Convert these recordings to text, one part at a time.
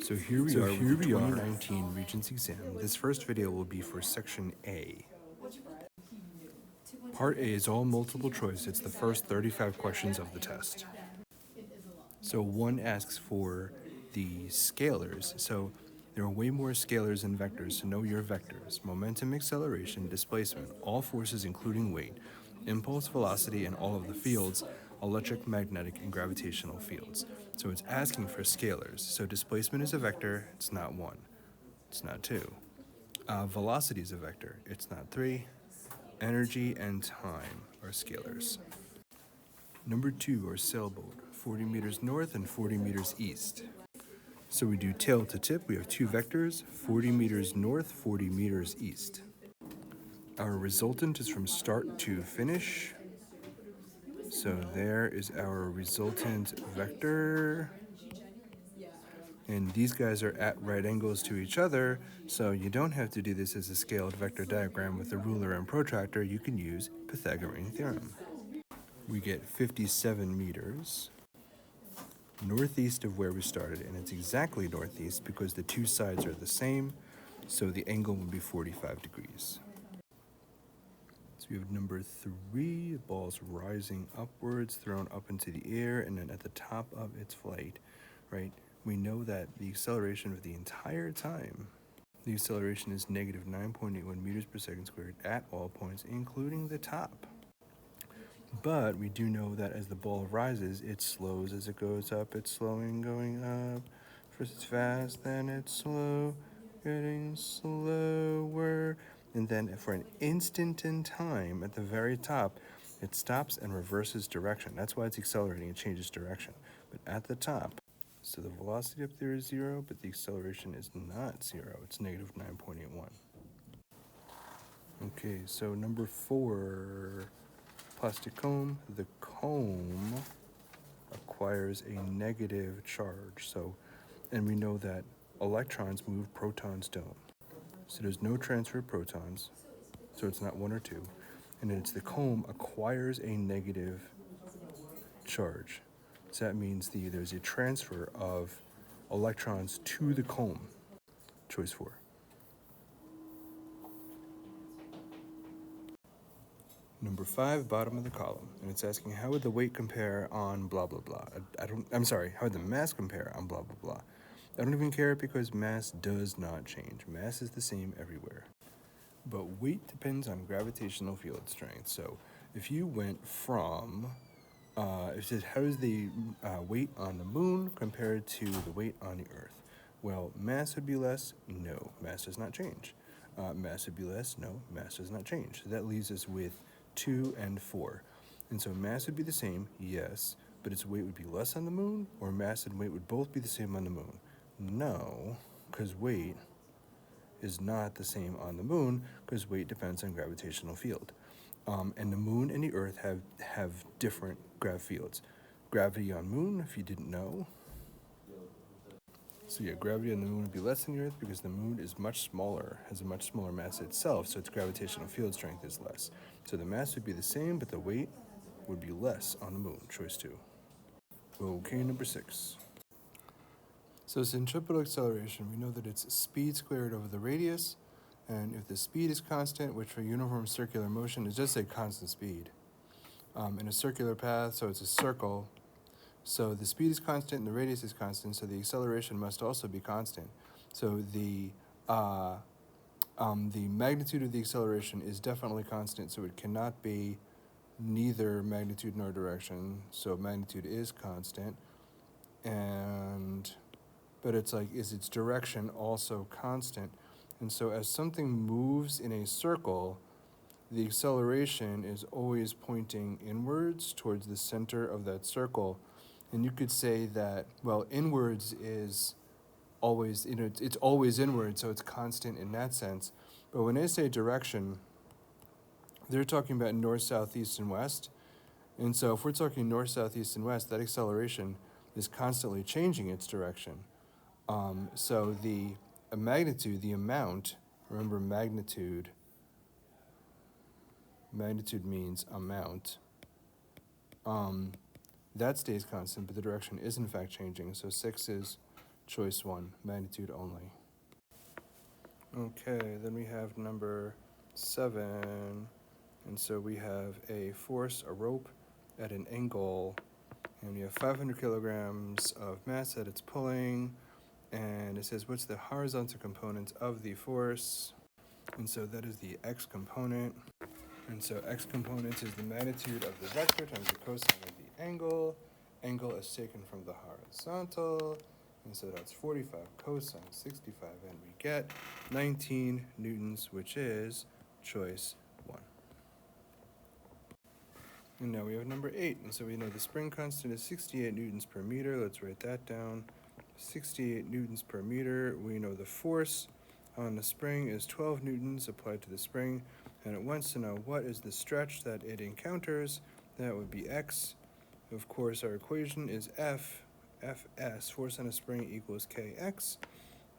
So here we are with the 2019 Regents exam. This first video will be for section A. Part A is all multiple choice. It's the first 35 questions of the test. So one asks for the scalars. So there are way more scalars than vectors, so know your vectors. Momentum, acceleration, displacement, all forces including weight, impulse, velocity, and all of the fields, electric, magnetic, and gravitational fields. So it's asking for scalars. So displacement is a vector, it's not 1. It's not 2. Velocity is a vector, it's not 3. Energy and time are scalars. Number 2 are sailboat, 40 meters north and 40 meters east. So we do tail to tip, we have 2 vectors, 40 meters north, 40 meters east. Our resultant is from start to finish. So there is our resultant vector. And these guys are at right angles to each other, so you don't have to do this as a scaled vector diagram with a ruler and protractor. You can use Pythagorean theorem. We get 57 meters northeast of where we started, and it's exactly northeast because the two sides are the same, so the angle would be 45 degrees. So we have number 3, the ball's rising upwards, thrown up into the air, and then at the top of its flight, right, we know that the acceleration of the entire time, the acceleration is negative 9.81 meters per second squared at all points, including the top. But we do know that as the ball rises, it slows as it goes up. It's slowing, going up. First it's fast, then it's slow, getting slower. And then for an instant in time, at the very top, it stops and reverses direction. That's why it's accelerating, it changes direction. But at the top, so the velocity up there is 0, but the acceleration is not 0. It's negative 9.81. Okay, so number 4, plastic comb. The comb acquires a negative charge. So, and we know that electrons move, protons don't. So there's no transfer of protons, so it's not 1 or 2. And then it's the comb acquires a negative charge. So that means there's a transfer of electrons to the comb. Choice 4. Number 5, bottom of the column, and it's asking how would the weight compare on blah blah blah. How would the mass compare on blah blah blah. I don't even care because mass does not change. Mass is the same everywhere. But weight depends on gravitational field strength. So if you went from it says, how is the weight on the moon compared to the weight on the Earth? Well, mass would be less. No, mass does not change. Mass would be less. No, mass does not change. So that leaves us with 2 and 4. And so mass would be the same, yes, but its weight would be less on the moon, or mass and weight would both be the same on the moon? No, because weight is not the same on the moon, because weight depends on gravitational field. And the moon and the Earth have different grav fields. Gravity on moon, if you didn't know. So yeah, gravity on the moon would be less than the Earth because the moon is much smaller, has a much smaller mass itself, so its gravitational field strength is less. So the mass would be the same, but the weight would be less on the moon. Choice 2. Okay, number 6. So centripetal acceleration, we know that it's speed squared over the radius. And if the speed is constant, which for uniform circular motion is just a constant speed, in a circular path, so it's a circle, so the speed is constant and the radius is constant, so the acceleration must also be constant. So the magnitude of the acceleration is definitely constant, so it cannot be neither magnitude nor direction, so magnitude is constant. But it's like, is its direction also constant? And so as something moves in a circle, the acceleration is always pointing inwards towards the center of that circle. And you could say that, well, inwards is always, it's always inward, so it's constant in that sense. But when they say direction, they're talking about north, south, east, and west. And so if we're talking north, south, east, and west, that acceleration is constantly changing its direction. So the magnitude, the amount, remember magnitude means amount, that stays constant, but the direction is in fact changing. So 6 is choice 1, magnitude only. Okay, then we have number 7, and so we have a force, a rope at an angle, and we have 500 kilograms of mass that it's pulling, and it says what's the horizontal component of the force, and so that is the x component, and so x component is the magnitude of the vector times the cosine of the angle. Angle is taken from the horizontal, and so that's 45 cosine 65, and we get 19 newtons, which is choice 1. And now we have number 8, and so we know the spring constant is 68 newtons per meter. Let's write that down. 68 newtons per meter. We know the force on the spring is 12 newtons applied to the spring, and it wants to know what is the stretch that it encounters. That would be x. Of course, our equation is Fs, force on a spring, equals kx.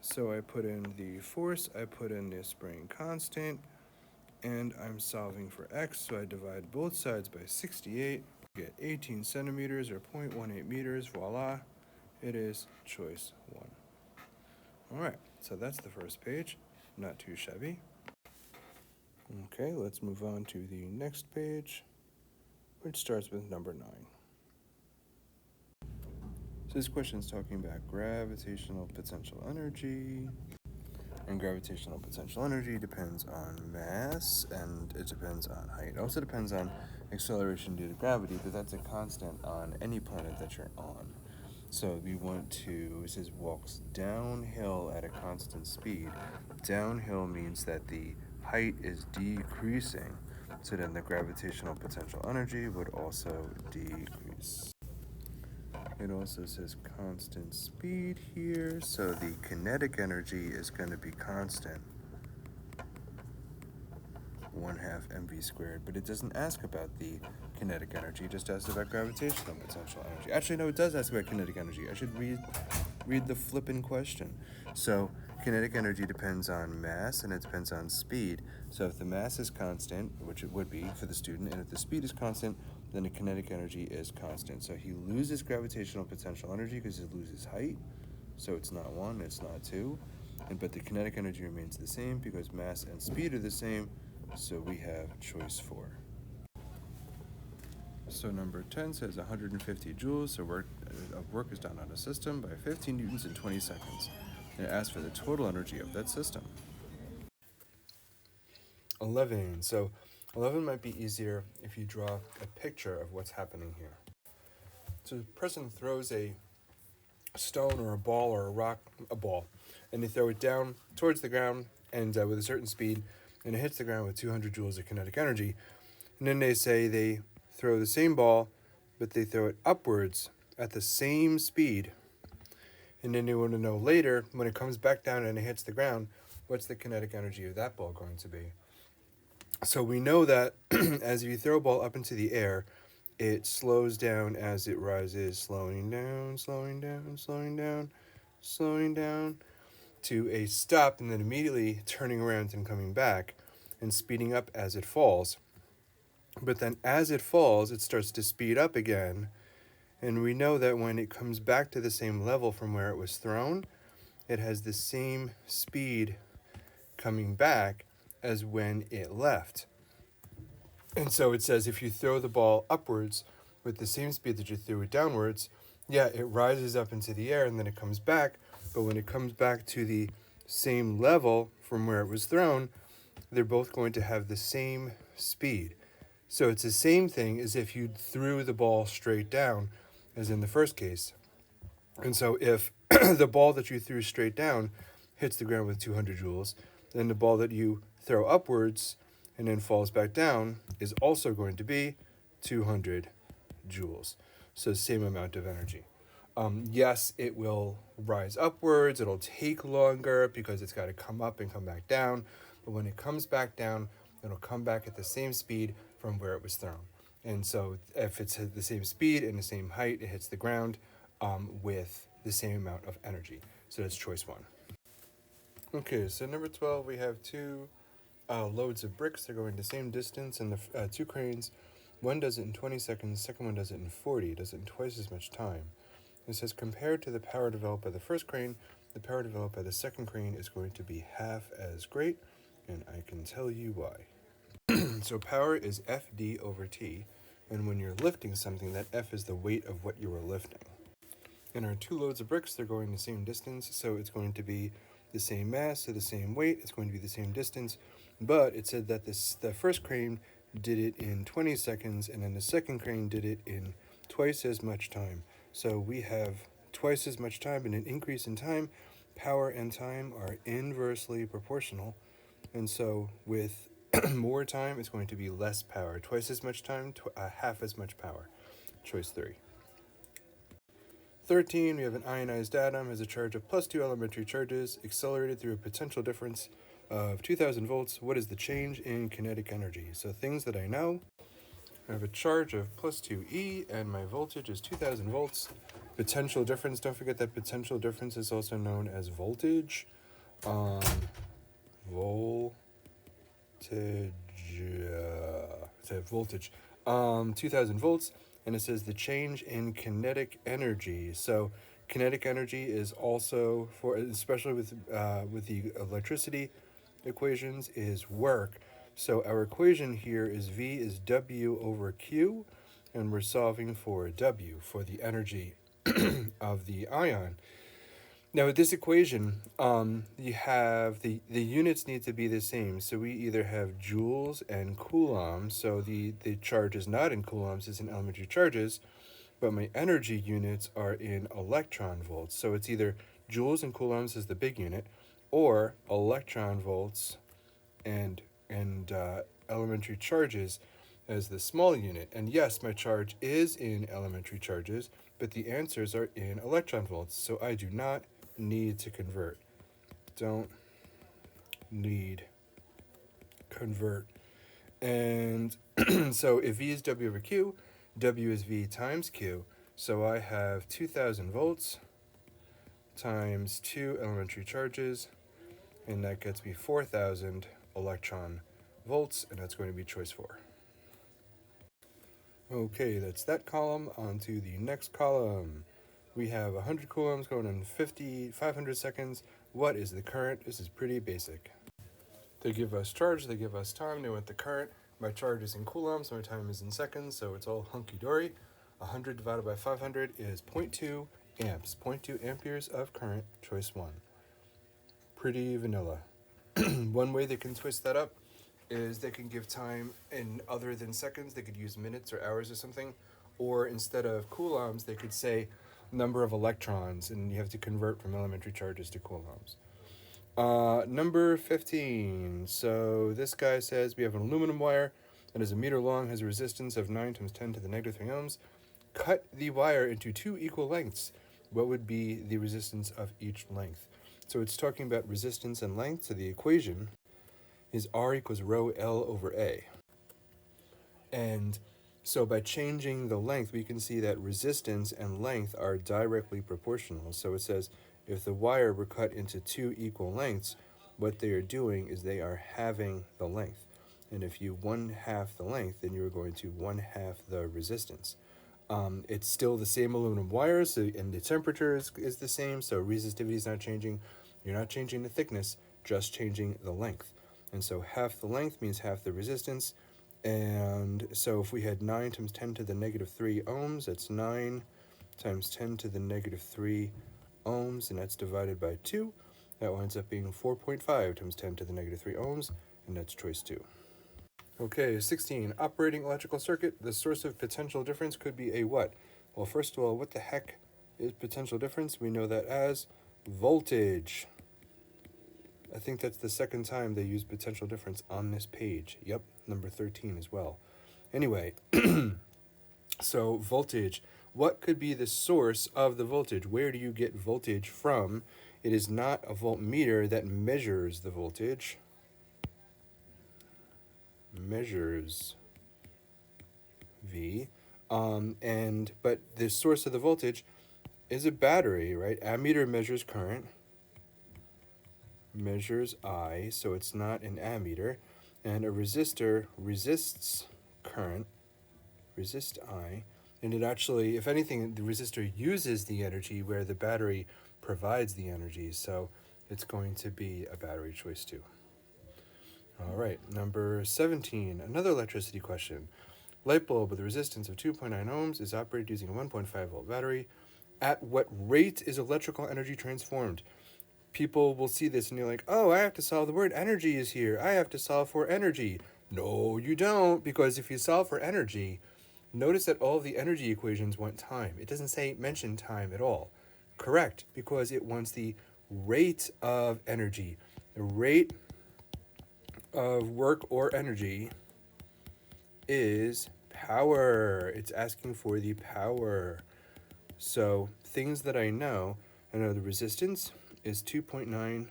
So I put in the force, I put in the spring constant, and I'm solving for x, so I divide both sides by 68, get 18 centimeters or 0.18 meters, voila, it is choice 1. Alright, so that's the first page, not too shabby. Okay, let's move on to the next page, which starts with number 9. So this question is talking about gravitational potential energy. And gravitational potential energy depends on mass, and it depends on height. It also depends on acceleration due to gravity, but that's a constant on any planet that you're on. So we want to, it says walks downhill at a constant speed. Downhill means that the height is decreasing, so then the gravitational potential energy would also decrease. It also says constant speed here, so the kinetic energy is going to be constant, 1/2 mv squared, but it doesn't ask about the kinetic energy, it just asks about gravitational potential energy. Actually, no, it does ask about kinetic energy. I should read the flippin' question. So kinetic energy depends on mass and it depends on speed. So if the mass is constant, which it would be for the student, and if the speed is constant, then the kinetic energy is constant. So he loses gravitational potential energy because he loses height. So it's not 1, it's not 2. But the kinetic energy remains the same because mass and speed are the same. So we have choice 4. So number 10 says 150 joules, so work is done on a system by 15 newtons in 20 seconds. And it asks for the total energy of that system. 11. So 11 might be easier if you draw a picture of what's happening here. So the person throws a stone or a ball or a rock, a ball, and they throw it down towards the ground and with a certain speed, and it hits the ground with 200 joules of kinetic energy. And then they say they throw the same ball, but they throw it upwards at the same speed. And then they want to know later, when it comes back down and it hits the ground, what's the kinetic energy of that ball going to be? So we know that as you throw a ball up into the air, it slows down as it rises, slowing down, slowing down, slowing down, slowing down, to a stop, and then immediately turning around and coming back and speeding up as it falls. But then as it falls, it starts to speed up again, and we know that when it comes back to the same level from where it was thrown, it has the same speed coming back as when it left. And so it says if you throw the ball upwards with the same speed that you threw it downwards, yeah, it rises up into the air and then it comes back, but when it comes back to the same level from where it was thrown, they're both going to have the same speed. So it's the same thing as if you threw the ball straight down, as in the first case. And so if the ball that you threw straight down hits the ground with 200 joules, then the ball that you throw upwards and then falls back down is also going to be 200 joules. So same amount of energy. Yes, it will rise upwards. It'll take longer because it's got to come up and come back down. But when it comes back down, it'll come back at the same speed from where it was thrown. And so if it's at the same speed and the same height, it hits the ground with the same amount of energy. So that's choice 1. Okay, so number 12, we have two loads of bricks. They're going the same distance, and the two cranes. One does it in 20 seconds, the second one does it in 40, does it in twice as much time. It says compared to the power developed by the first crane, the power developed by the second crane is going to be half as great, and I can tell you why. So power is Fd over T, and when you're lifting something, that F is the weight of what you are lifting. And our two loads of bricks, they're going the same distance, so it's going to be the same mass, so the same weight, it's going to be the same distance, but it said that the first crane did it in 20 seconds, and then the second crane did it in twice as much time. So we have twice as much time and an increase in time. Power and time are inversely proportional, and so with more time, it's going to be less power. Twice as much time, half as much power. Choice 3. 13, we have an ionized atom, has a charge of plus 2 elementary charges, accelerated through a potential difference of 2000 volts. What is the change in kinetic energy? So things that I know, I have a charge of plus 2e, and my voltage is 2000 volts. Potential difference, don't forget that potential difference is also known as voltage. Voltage, 2000 volts, and it says the change in kinetic energy. So kinetic energy is also, for especially with the electricity equations, is work. So our equation here is V is W over Q, and we're solving for W, for the energy of the ion. Now with this equation, you have the units need to be the same. So we either have joules and coulombs. So the charge is not in coulombs, it's in elementary charges, but my energy units are in electron volts. So it's either joules and coulombs is the big unit, or electron volts and elementary charges as the small unit. And yes, my charge is in elementary charges, but the answers are in electron volts. So I do not need to convert. Don't need convert. And so if V is W over Q, W is V times Q. So I have 2000 volts times 2 elementary charges, and that gets me 4000 electron volts, and that's going to be choice 4. Okay, that's that column. On to the next column. We have 100 coulombs going in 500 seconds. What is the current? This is pretty basic. They give us charge, they give us time, they want the current. My charge is in coulombs, my time is in seconds, so it's all hunky-dory. 100 divided by 500 is 0.2 amps, 0.2 amperes of current, choice 1. Pretty vanilla. One way they can twist that up is they can give time in other than seconds. They could use minutes or hours or something. Or instead of coulombs, they could say number of electrons, and you have to convert from elementary charges to coulombs. Number 15. So this guy says we have an aluminum wire that is a meter long, has a resistance of 9 times 10 to the negative 3 ohms. Cut the wire into 2 equal lengths. What would be the resistance of each length? So it's talking about resistance and length. So the equation is R equals rho L over A. And so by changing the length, we can see that resistance and length are directly proportional. So it says if the wire were cut into 2 equal lengths, what they are doing is they are halving the length. And if you 1/2 the length, then you're going to 1/2 the resistance. It's still the same aluminum wire, so, and the temperature is the same, so resistivity is not changing. You're not changing the thickness, just changing the length. And so half the length means half the resistance. And so if we had 9 times 10 to the negative 3 ohms, that's 9 times 10 to the negative 3 ohms, and that's divided by 2. That winds up being 4.5 times 10 to the negative 3 ohms, and that's choice 2. Okay, 16. Operating electrical circuit. The source of potential difference could be a what? Well, first of all, what the heck is potential difference? We know that as voltage. I think that's the second time they use potential difference on this page. Yep, number 13 as well. Anyway, so voltage. What could be the source of the voltage? Where do you get voltage from? It is not a voltmeter that measures the voltage. Measures V. But the source of the voltage is a battery, right? Ammeter measures current. Measures I, so it's not an ammeter. And a resistor resists current, resist I, And it actually, if anything, the resistor uses the energy where the battery provides the energy. So it's going to be a battery choice too. All right, number 17, another electricity question. Light bulb with a resistance of 2.9 ohms is operated using a 1.5 volt battery. At what rate is electrical energy transformed? People will see this and you're like, oh, I have to solve, the word energy is here. I have to solve for energy. No, you don't, because if you solve for energy, notice that all of the energy equations want time. It doesn't say mention time at all. Correct, because it wants the rate of energy. The rate of work or energy is power. It's asking for the power. So things that I know the resistance is 2.9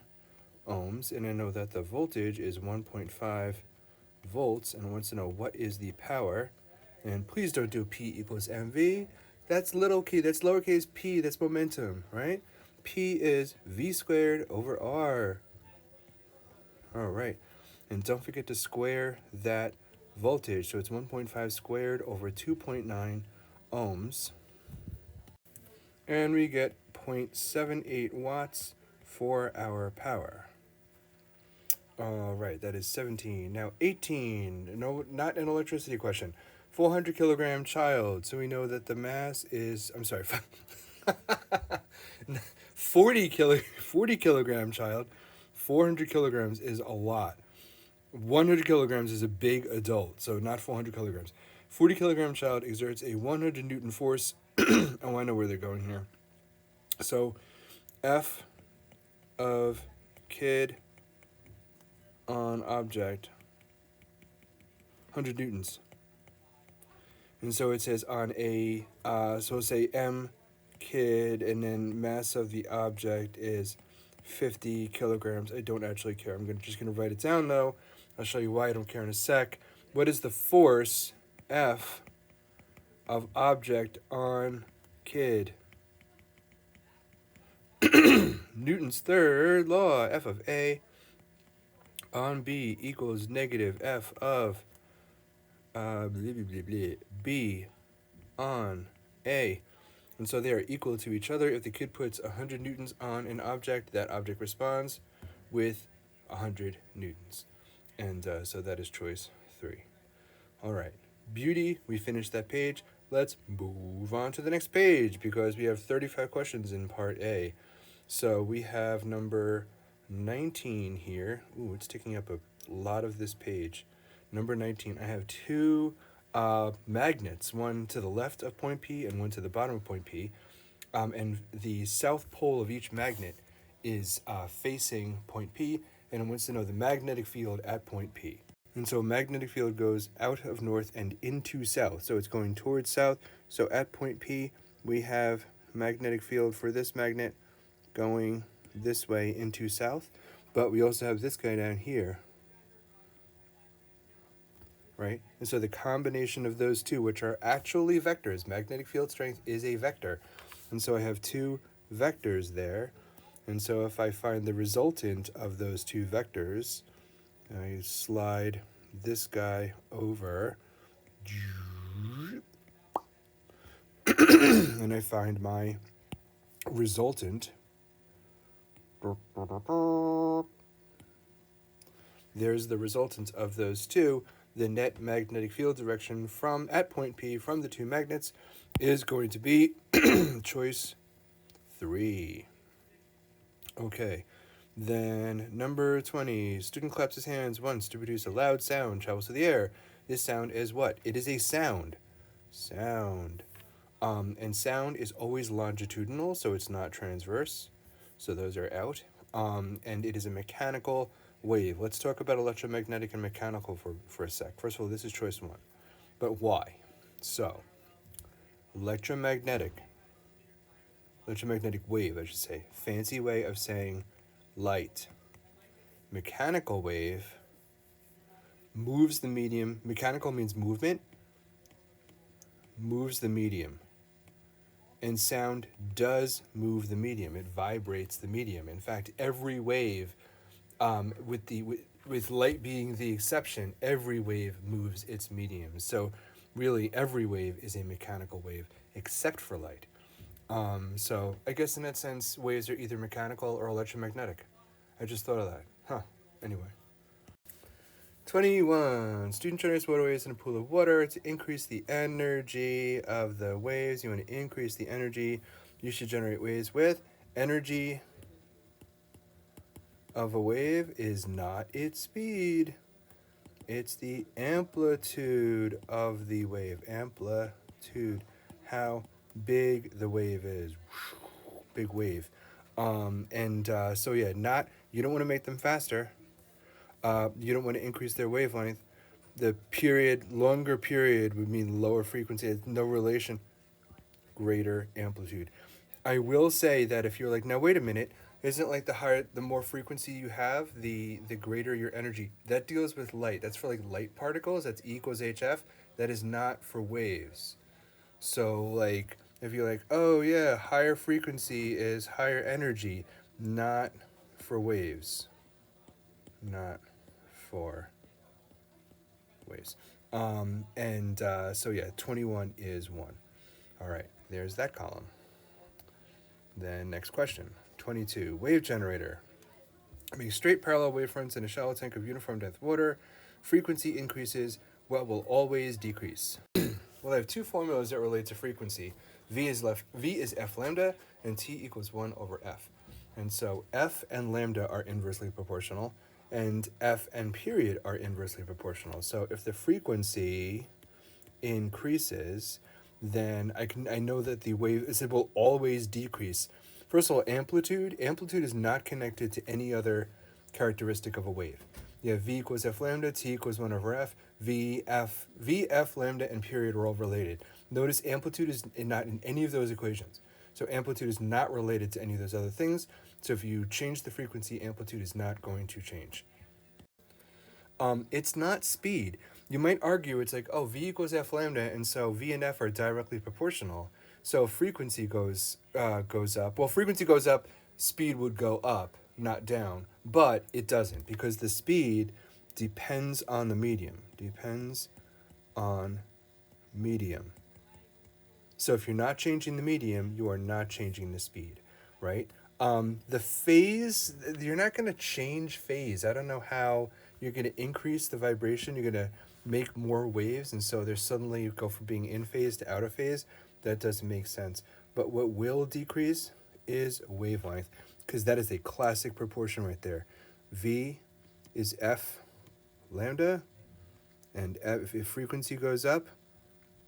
ohms, and I know that the voltage is 1.5 volts, and it wants to know what is the power. And please don't do P equals mv. That's little k, that's lowercase p, that's momentum, right? P is v squared over r. All right, and don't forget to square that voltage. So it's 1.5 squared over 2.9 ohms. And we get 0.78 watts for our power. All right, that is 17. Now 18, no, not an electricity question. 400 kilogram child. So we know that the mass is, I'm sorry, 40 kilogram child. 400 kilograms is a lot. 100 kilograms is a big adult, so not 400 kilograms. 40 kilogram child exerts a 100 Newton force. Oh, I know where they're going here. So F of kid on object, 100 newtons. And so it says on a, so say M kid, and then mass of the object is 50 kilograms. I don't actually care. I'm just going to write it down though. I'll show you why I don't care in a sec. What is the force F of object on kid? Newton's third law, F of A on B equals negative F of blah, blah, blah, blah, B on A. And so they are equal to each other. If the kid puts 100 newtons on an object, that object responds with 100 newtons. And so that is choice 3. All right. Beauty, we finished that page. Let's move on to the next page because we have 35 questions in part A. So we have number 19 here. Ooh, it's taking up a lot of this page. Number 19, I have two magnets, one to the left of point P and one to the bottom of point P. And the south pole of each magnet is facing point P, and it wants to know the magnetic field at point P. And so magnetic field goes out of north and into south. So it's going towards south. So at point P, we have magnetic field for this magnet going this way into south. But we also have this guy down here, right? And so the combination of those two, which are actually vectors, magnetic field strength is a vector. And so I have two vectors there. And so if I find the resultant of those two vectors, I slide this guy over, and I find my resultant. There's the resultant of those two. The net magnetic field direction from at point P from the two magnets is going to be choice 3. Okay, then number 20. Student claps his hands once to produce a loud sound, travels through the air. This sound is what? It is a sound. Sound. And sound is always longitudinal, so it's not transverse. So those are out. And it is a mechanical wave. Let's talk about electromagnetic and mechanical for a sec. First of all, this is choice 1. But why? So, electromagnetic wave, I should say. Fancy way of saying light. Mechanical wave moves the medium. Mechanical means movement, moves the medium. And sound does move the medium. It vibrates the medium. In fact, every wave, with light being the exception, every wave moves its medium. So really every wave is a mechanical wave except for light. So I guess in that sense, waves are either mechanical or electromagnetic. I just thought of that. Huh. Anyway. 21. Student generates water waves in a pool of water to increase the energy of the waves. You want to increase the energy. You should generate waves with energy of a wave is not its speed. It's the amplitude of the wave. Amplitude. How big the wave is. Big wave. So yeah, you don't want to make them faster. You don't want to increase their wavelength. The longer period would mean lower frequency. It's no relation, greater amplitude. I will say that if you're like, now wait a minute, isn't like the more frequency you have, the greater your energy. That deals with light. That's for like light particles. That's E equals HF. That is not for waves. So like if you're like, oh yeah, higher frequency is higher energy, not for waves. Not for waves. So yeah, 21 is 1. All right, there's that column. Then next question, 22, wave generator. Make straight parallel wavefronts in a shallow tank of uniform depth water. Frequency increases, what will always decrease? Well, I have two formulas that relate to frequency. V is F lambda, and T equals 1 over F. And so F and lambda are inversely proportional, and F and period are inversely proportional. So if the frequency increases, then I know that the wave will always decrease. First of all, amplitude is not connected to any other characteristic of a wave. You have V equals F lambda, T equals 1 over F, V, F lambda, and period are all related. Notice amplitude is not in any of those equations. So amplitude is not related to any of those other things. So if you change the frequency, amplitude is not going to change. It's not speed. You might argue it's like, oh, V equals F lambda, and so V and F are directly proportional. So frequency goes up. Well, frequency goes up, speed would go up, not down. But it doesn't, because the speed depends on the medium. Depends on medium. So if you're not changing the medium, you are not changing the speed, right? The phase, you're not going to change phase. I don't know how you're going to increase the vibration. You're going to make more waves, and so there's suddenly you go from being in phase to out of phase. That doesn't make sense. But what will decrease is wavelength, because that is a classic proportion right there. V is F lambda, and if frequency goes up,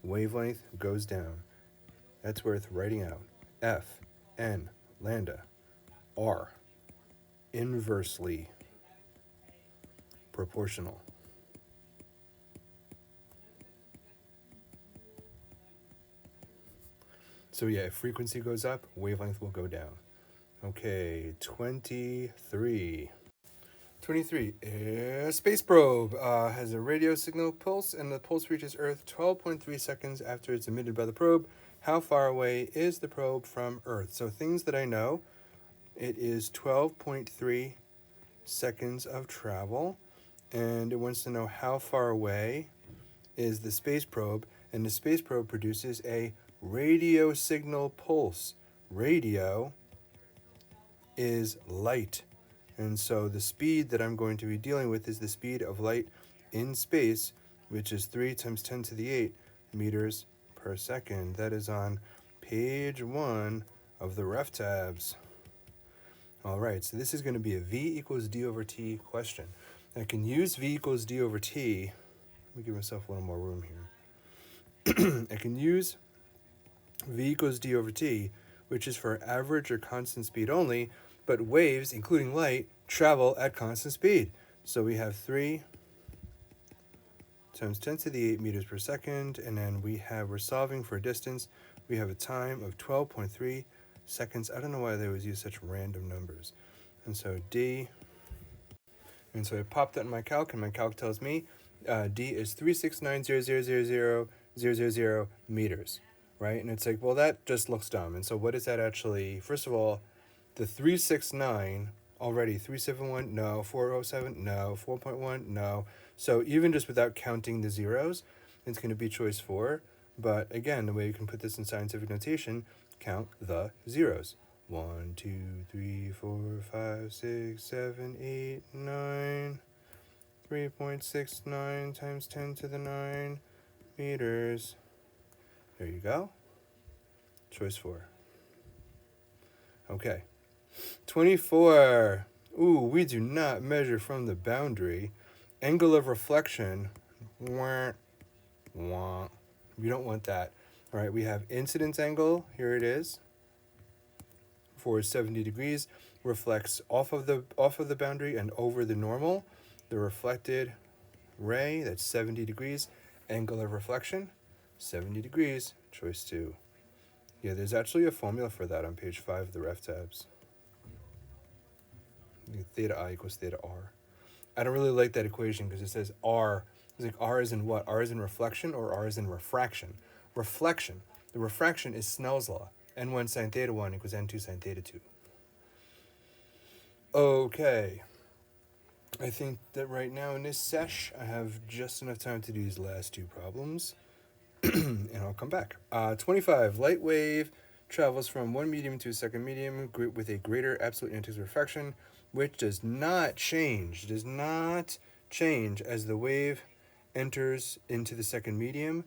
wavelength goes down. That's worth writing out. F, N, lambda, are inversely proportional. So yeah, if frequency goes up, wavelength will go down. Okay, 23. 23. A space probe has a radio signal pulse, and the pulse reaches Earth 12.3 seconds after it's emitted by the probe. How far away is the probe from Earth? So things that I know, it is 12.3 seconds of travel, and it wants to know how far away is the space probe, and the space probe produces a radio signal pulse. Radio is light, and so the speed that I'm going to be dealing with is the speed of light in space, which is 3 times 10 to the 8 meters per second. That is on page 1 of the ref tabs. All right, so this is going to be a V equals D over T question. I can use V equals D over T. Let me give myself a little more room here. I can use V equals D over T, which is for average or constant speed only, but waves, including light, travel at constant speed. So we have 3 times 10 to the 8 meters per second, and then we're solving for a distance. We have a time of 12.3 seconds. I don't know why they always use such random numbers. And so D, and so I popped that in my calc, and my calc tells me D is 369,000,000 meters, right? And it's like, well, that just looks dumb. And so what is that actually? First of all, the 369 already, 371, no, 407, no, 4.1, no. So even just without counting the zeros, it's going to be choice 4. But again, the way you can put this in scientific notation, count the zeros. 1, 2, 3, 4, 5, 6, 7, 8, 9. 3.69 times 10 to the 9 meters. There you go. Choice 4. Okay. 24. Ooh, we do not measure from the boundary. Angle of reflection. Wah, wah. We don't want that. All right, we have incidence angle. Here it is. For 70 degrees, reflects off of the boundary and over the normal. The reflected ray, that's 70 degrees. Angle of reflection, 70 degrees. Choice 2. Yeah, there's actually a formula for that on page 5 of the ref tabs. Theta I equals theta R. I don't really like that equation because it says R. It's like R is in what? R is in reflection or R is in refraction? Reflection. The refraction is Snell's law. N1 sine theta 1 equals N2 sine theta 2. Okay. I think that right now in this sesh, I have just enough time to do these last 2 problems. And I'll come back. 25. Light wave travels from one medium to a second medium with a greater absolute index of refraction, which does not change. Does not change as the wave enters into the second medium,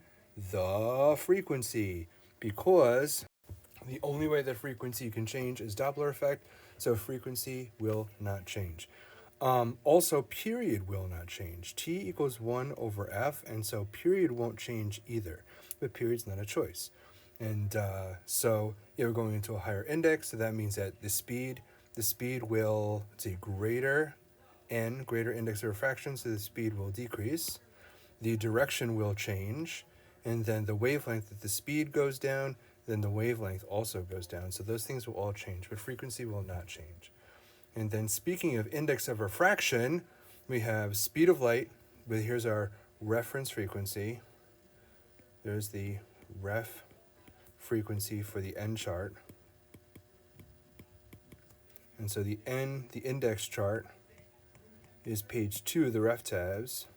the frequency, because the only way that frequency can change is Doppler effect, so frequency will not change. Also, period will not change. T equals 1 over F, and so period won't change either. But period's not a choice. And so we're going into a higher index, so that means that the speed will, let's see, greater index of refraction, so the speed will decrease. The direction will change, and then the wavelength, if the speed goes down, then the wavelength also goes down. So those things will all change, but frequency will not change. And then speaking of index of refraction, we have speed of light, but here's our reference frequency. There's the ref frequency for the N chart. And so the index chart is page 2 of the ref tabs.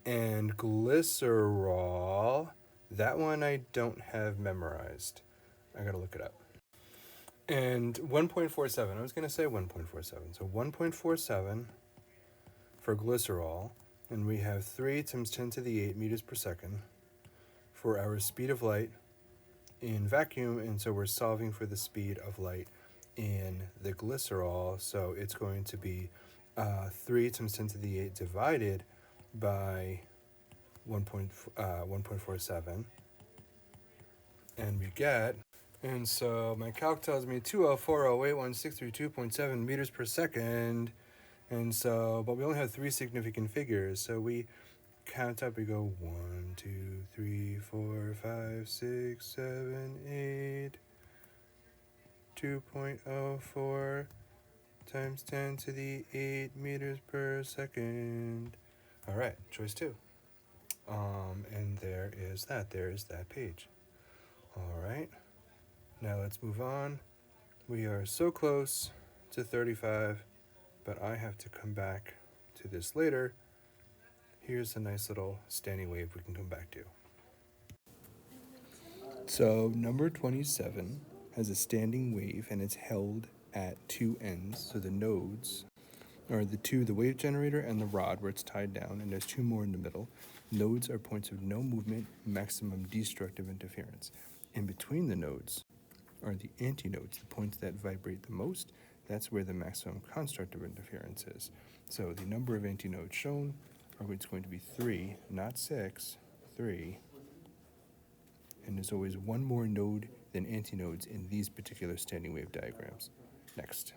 And glycerol, that one I don't have memorized. I gotta look it up. And 1.47, I was going to say 1.47. So 1.47 for glycerol, and we have 3 times 10 to the 8 meters per second for our speed of light in vacuum, and so we're solving for the speed of light in the glycerol, so it's going to be 3 times 10 to the 8 divided by 1.47, and we get... And so my calc tells me 204081632.7 meters per second. And so, but we only have 3 significant figures. So we count up, we go 1, 2, 3, 4, 5, 6, 7, 8. 2.04 times 10 to the 8 meters per second. All right, choice 2. And there is that page. All right. Now let's move on. We are so close to 35, but I have to come back to this later. Here's a nice little standing wave we can come back to. So number 27 has a standing wave, and it's held at 2 ends. So the nodes are the wave generator and the rod where it's tied down, and there's 2 more in the middle. Nodes are points of no movement, maximum destructive interference. In between the nodes are the antinodes, the points that vibrate the most. That's where the maximum constructive interference is. So the number of antinodes shown are going to be 3, not 6, 3. And there's always one more node than antinodes in these particular standing wave diagrams. Next.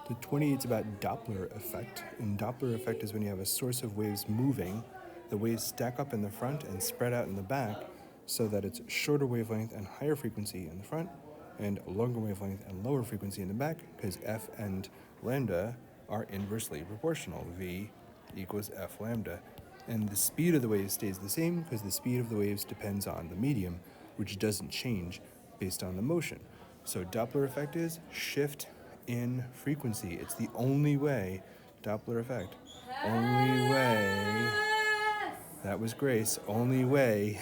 The 28 is about Doppler effect, and Doppler effect is when you have a source of waves moving. The waves stack up in the front and spread out in the back, so that it's shorter wavelength and higher frequency in the front, and longer wavelength and lower frequency in the back, because F and lambda are inversely proportional. V equals F lambda. And the speed of the waves stays the same, because the speed of the waves depends on the medium, which doesn't change based on the motion. So Doppler effect is shift in frequency. It's the only way, Doppler effect, only way, that was Grace, only way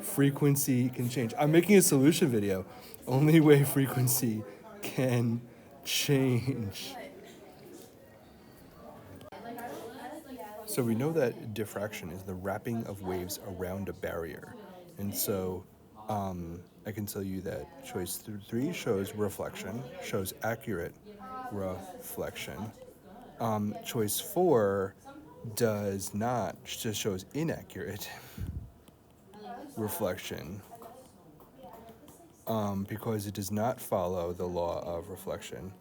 frequency can change. I'm making a solution video. Only way frequency can change. So we know that diffraction is the wrapping of waves around a barrier. And so I can tell you that choice 3 shows reflection, shows accurate reflection. Choice 4 does not, just shows inaccurate reflection because it does not follow the law of reflection.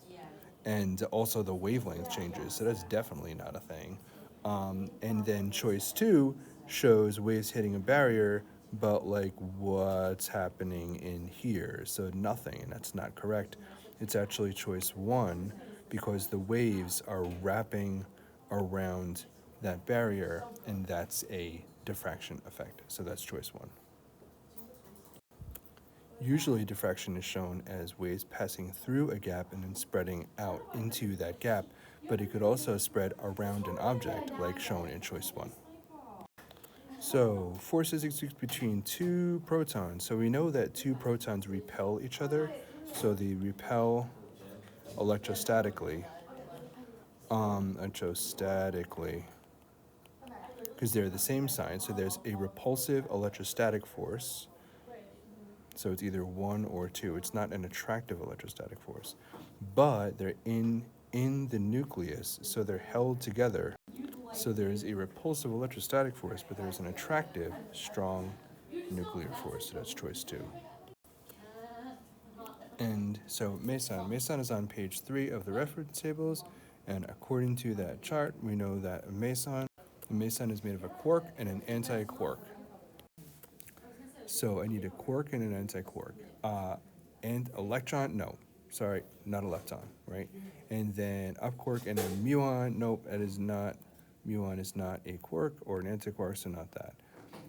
And also the wavelength changes, so that's definitely not a thing. And then choice 2 shows waves hitting a barrier, but like what's happening in here? So nothing, and that's not correct. It's actually choice 1 because the waves are wrapping around that barrier, and that's a diffraction effect. So that's choice 1. Usually diffraction is shown as waves passing through a gap and then spreading out into that gap, but it could also spread around an object, like shown in choice 1. So, forces exist between two protons. So we know that two protons repel each other, so they repel electrostatically, because they're the same sign. So there's a repulsive electrostatic force. So it's either 1 or 2. It's not an attractive electrostatic force. But they're in the nucleus, so they're held together. So there's a repulsive electrostatic force, but there's an attractive, strong nuclear force. So that's choice 2. And so meson. Meson is on page 3 of the reference tables. And according to that chart, we know that a meson is made of a quark and an anti-quark. So I need a quark and an anti-quark. And electron, no, sorry, not a lepton, right? And then up quark and a muon, nope, that is not, muon is not a quark or an anti-quark, so not that.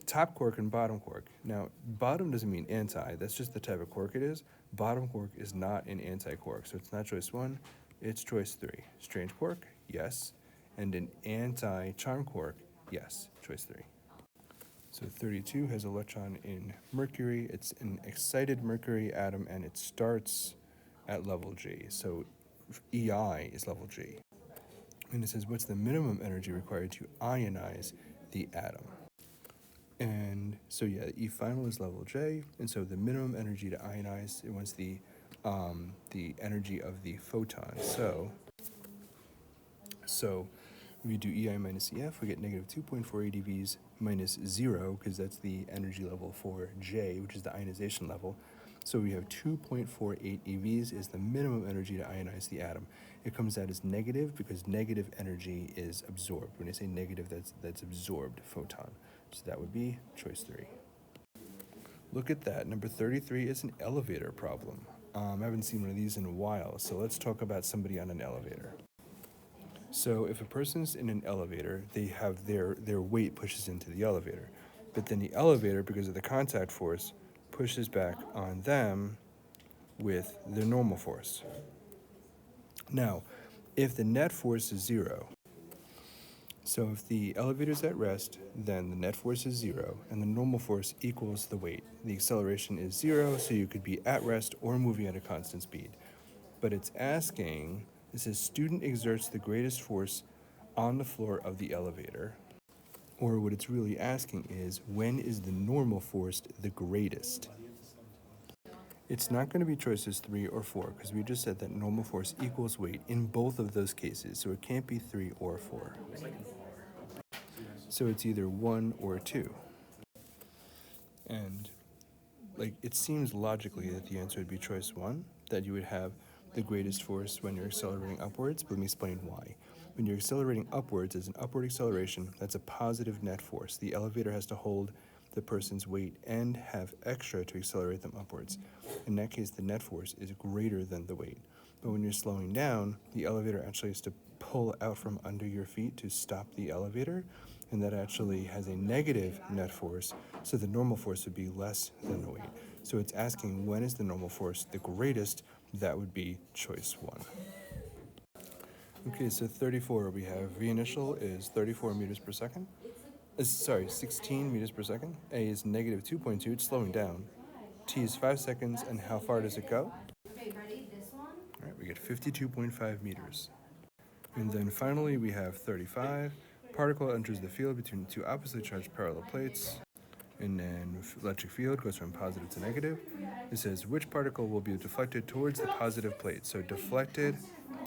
Top quark and bottom quark. Now, bottom doesn't mean anti, that's just the type of quark it is. Bottom quark is not an anti-quark, so it's not choice 1, it's choice 3. Strange quark, yes. And an anti-charm quark, yes, choice 3. So 32 has electron in mercury. It's an excited mercury atom, and it starts at level G. So EI is level G. And it says, what's the minimum energy required to ionize the atom? And so yeah, E final is level J, and so the minimum energy to ionize, it wants the energy of the photon. So we do EI minus EF, we get negative 2.4 eDVs minus 0, because that's the energy level for J, which is the ionization level. So we have 2.48 EVs is the minimum energy to ionize the atom. It comes out as negative because negative energy is absorbed. When I say negative, that's absorbed photon. So that would be choice 3. Look at that. Number 33 is an elevator problem. I haven't seen one of these in a while, so let's talk about somebody on an elevator. So if a person's in an elevator, they have their weight pushes into the elevator. But then the elevator, because of the contact force, pushes back on them with the normal force. Now, if the net force is 0, so if the elevator's at rest, then the net force is 0, and the normal force equals the weight. The acceleration is 0, so you could be at rest or moving at a constant speed. But it's asking, it says student exerts the greatest force on the floor of the elevator. Or what it's really asking is, when is the normal force the greatest? It's not going to be choices 3 or 4, because we just said that normal force equals weight in both of those cases, so it can't be 3 or 4. So it's either 1 or 2. And it seems logically that the answer would be choice 1, that you would have the greatest force when you're accelerating upwards, but let me explain why. When you're accelerating upwards as an upward acceleration, that's a positive net force. The elevator has to hold the person's weight and have extra to accelerate them upwards. In that case, the net force is greater than the weight. But when you're slowing down, the elevator actually has to pull out from under your feet to stop the elevator, and that actually has a negative net force, so the normal force would be less than the weight. So it's asking, when is the normal force the greatest? That would be choice 1. Okay, so 34, we have V initial is 34 meters per second. 16 meters per second. A is negative 2.2, it's slowing down. T is 5 seconds, and how far does it go? Okay, ready? This one? All right, we get 52.5 meters. And then finally, we have 35. Particle enters the field between two oppositely charged parallel plates. And then electric field goes from positive to negative. It says which particle will be deflected towards the positive plate. So deflected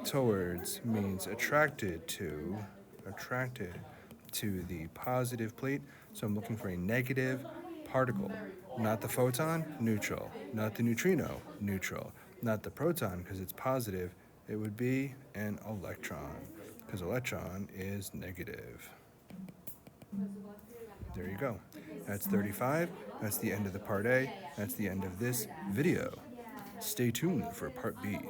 towards means attracted to the positive plate. So I'm looking for a negative particle. Not the photon, neutral. Not the neutrino, neutral. Not the proton, because it's positive. It would be an electron, because electron is negative. There you go. That's 35. That's the end of the part A. That's the end of this video. Stay tuned for part B.